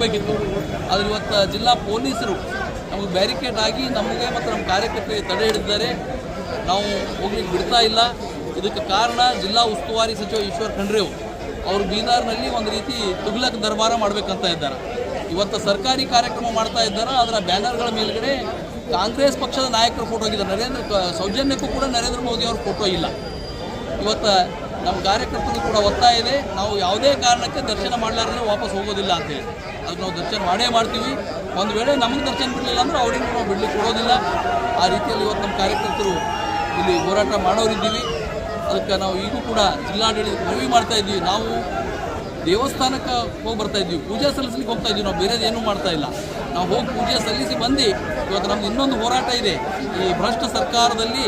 ಬೇಕಿತ್ತು. ಆದರೆ ಇವತ್ತು ಜಿಲ್ಲಾ ಪೊಲೀಸರು ನಮಗೆ ಬ್ಯಾರಿಕೇಡ್ ಆಗಿ ನಮಗೆ ಮತ್ತು ನಮ್ಮ ಕಾರ್ಯಕರ್ತರಿಗೆ ತಡೆ ಹಿಡಿದಿದ್ದಾರೆ. ನಾವು ಹೋಗ್ಲಿಕ್ಕೆ ಬಿಡ್ತಾ ಇಲ್ಲ. ಇದಕ್ಕೆ ಕಾರಣ ಜಿಲ್ಲಾ ಉಸ್ತುವಾರಿ ಸಚಿವ ಈಶ್ವರ್ ಖಂಡ್ರೆ ಅವರು ಬೀದರ್ನಲ್ಲಿ ಒಂದು ರೀತಿ ತುಗ್ಲಕ್ ದರ್ಬಾರ ಮಾಡಬೇಕಂತ ಇದ್ದಾರೆ. ಇವತ್ತು ಸರ್ಕಾರಿ ಕಾರ್ಯಕ್ರಮ ಮಾಡ್ತಾ ಇದ್ದಾರೆ. ಅದರ ಬ್ಯಾನರ್ಗಳ ಮೇಲ್ಗಡೆ ಕಾಂಗ್ರೆಸ್ ಪಕ್ಷದ ನಾಯಕರು ಫೋಟೋ ಆಗಿದ್ದಾರೆ. ಸೌಜನ್ಯಕ್ಕೂ ಕೂಡ ನರೇಂದ್ರ ಮೋದಿ ಅವ್ರ ಫೋಟೋ ಇಲ್ಲ. ಇವತ್ತು ನಮ್ಮ ಕಾರ್ಯಕರ್ತರು ಕೂಡ ಒತ್ತಾಯ ಇದೆ, ನಾವು ಯಾವುದೇ ಕಾರಣಕ್ಕೆ ದರ್ಶನ ಮಾಡಲಾರದೆ ವಾಪಸ್ ಹೋಗೋದಿಲ್ಲ ಅಂತೇಳಿ. ಅದಕ್ಕೆ ನಾವು ದರ್ಶನ ಮಾಡೇ ಮಾಡ್ತೀವಿ. ಒಂದು ವೇಳೆ ನಮಗೆ ದರ್ಶನ ಬಿಡಲಿಲ್ಲ ಅಂದ್ರೆ ಅವರಿಗೂ ನಾವು ಬಿಡಲಿಕ್ಕೆ ಕೊಡೋದಿಲ್ಲ. ಆ ರೀತಿಯಲ್ಲಿ ಇವತ್ತು ನಮ್ಮ ಕಾರ್ಯಕರ್ತರು ಇಲ್ಲಿ ಹೋರಾಟ ಮಾಡೋರಿದ್ದೀವಿ. ಅದಕ್ಕೆ ನಾವು ಈಗೂ ಕೂಡ ಜಿಲ್ಲಾಡಳಿತ ಮನವಿ ಮಾಡ್ತಾ ಇದ್ದೀವಿ. ನಾವು ದೇವಸ್ಥಾನಕ್ಕೆ ಹೋಗಿ ಬರ್ತಾ ಇದ್ದೀವಿ, ಪೂಜೆ ಸಲ್ಲಿಸ್ಲಿಕ್ಕೆ ಹೋಗ್ತಾ ಇದ್ದೀವಿ. ನಾವು ಬೇರೆದೇನೂ ಮಾಡ್ತಾ ಇಲ್ಲ. ನಾವು ಹೋಗಿ ಪೂಜೆ ಸಲ್ಲಿಸಿ ಬಂದು ಇವತ್ತು ನಮ್ದು ಇನ್ನೊಂದು ಹೋರಾಟ ಇದೆ. ಈ ಭ್ರಷ್ಟ ಸರ್ಕಾರದಲ್ಲಿ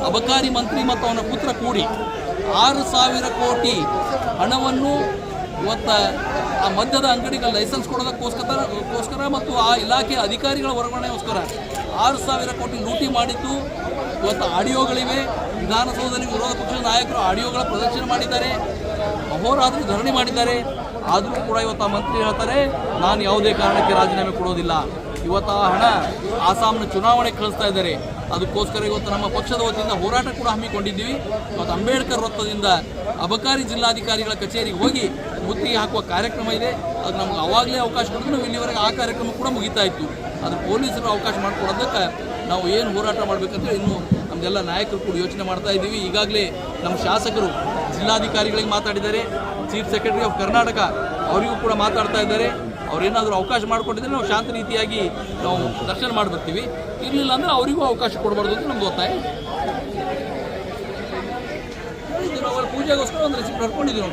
ಅಬಕಾರಿ ಮಂತ್ರಿ ಮತ್ತು ಅವನ ಪುತ್ರ ಕೂಡಿ 6,000 ಕೋಟಿ ಹಣವನ್ನು ಇವತ್ತು ಆ ಮದ್ಯದ ಅಂಗಡಿಗಳ ಲೈಸೆನ್ಸ್ ಕೊಡೋದಕ್ಕೋಸ್ಕರ ಮತ್ತು ಆ ಇಲಾಖೆ ಅಧಿಕಾರಿಗಳ ವರ್ಗಾವಣೆಗೋಸ್ಕರ 6,000 ಕೋಟಿ ಲೂಟಿ ಮಾಡಿದ್ದು. ಇವತ್ತು ಆಡಿಯೋಗಳಿವೆ. ವಿಧಾನಸೌಧದಲ್ಲಿ ವಿರೋಧ ಪಕ್ಷದ ನಾಯಕರು ಆಡಿಯೋಗಳ ಪ್ರದರ್ಶನ ಮಾಡಿದ್ದಾರೆ, ಅಹೋರಾತ್ರಿ ಧರಣಿ ಮಾಡಿದ್ದಾರೆ. ಆದರೂ ಕೂಡ ಇವತ್ತು ಆ ಮಂತ್ರಿ ಹೇಳ್ತಾರೆ, ನಾನು ಯಾವುದೇ ಕಾರಣಕ್ಕೆ ರಾಜೀನಾಮೆ ಕೊಡೋದಿಲ್ಲ. ಇವತ್ತು ಆ ಹಣ ಆಸಾಮ್ನ ಚುನಾವಣೆಗೆ ಕಳಿಸ್ತಾ ಇದ್ದಾರೆ. ಅದಕ್ಕೋಸ್ಕರ ಇವತ್ತು ನಮ್ಮ ಪಕ್ಷದ ವತಿಯಿಂದ ಹೋರಾಟ ಕೂಡ ಹಮ್ಮಿಕೊಂಡಿದ್ದೀವಿ. ಇವತ್ತು ಅಂಬೇಡ್ಕರ್ ವೃತ್ತದಿಂದ ಅಬಕಾರಿ ಜಿಲ್ಲಾಧಿಕಾರಿಗಳ ಕಚೇರಿಗೆ ಹೋಗಿ ಮುತ್ತಿಗೆ ಹಾಕುವ ಕಾರ್ಯಕ್ರಮ ಇದೆ. ಅದು ನಮ್ಗೆ ಅವಾಗಲೇ ಅವಕಾಶ ಕೊಡೋದು. ನಾವು ಇಲ್ಲಿವರೆಗೆ ಆ ಕಾರ್ಯಕ್ರಮ ಕೂಡ ಮುಗಿತಾ ಇತ್ತು. ಅದು ಪೊಲೀಸರು ಅವಕಾಶ ಮಾಡಿಕೊಡೋದಕ್ಕೆ ನಾವು ಏನು ಹೋರಾಟ ಮಾಡಬೇಕಂತ ಇನ್ನೂ ನಮ್ಮದೆಲ್ಲ ನಾಯಕರು ಕೂಡ ಯೋಚನೆ ಮಾಡ್ತಾ ಇದ್ದೀವಿ. ಈಗಾಗಲೇ ನಮ್ಮ ಶಾಸಕರು ಜಿಲ್ಲಾಧಿಕಾರಿಗಳಿಗೆ ಮಾತಾಡಿದ್ದಾರೆ. ಚೀಫ್ ಸೆಕ್ರೆಟರಿ ಆಫ್ ಕರ್ನಾಟಕ ಅವರಿಗೂ ಕೂಡ ಮಾತಾಡ್ತಾ ಇದ್ದಾರೆ. ಅವ್ರೇನಾದರೂ ಅವಕಾಶ ಮಾಡಿಕೊಟ್ಟಿದ್ರೆ ನಾವು ಶಾಂತ ರೀತಿಯಾಗಿ ನಾವು ದರ್ಶನ ಮಾಡಿ ಬರ್ತೀವಿ. ಇರಲಿಲ್ಲ ಅಂದರೆ ಅವರಿಗೂ ಅವಕಾಶ ಕೊಡಬಾರ್ದು ಅಂತ ನಮ್ದು ಒತ್ತಾಯ. ನಾವು ಪೂಜೆಗೋಸ್ಕರ ಒಂದು ರಿಸಿಪ್ಟ್ ಬರ್ಕೊಂಡಿದ್ದೀವಿ.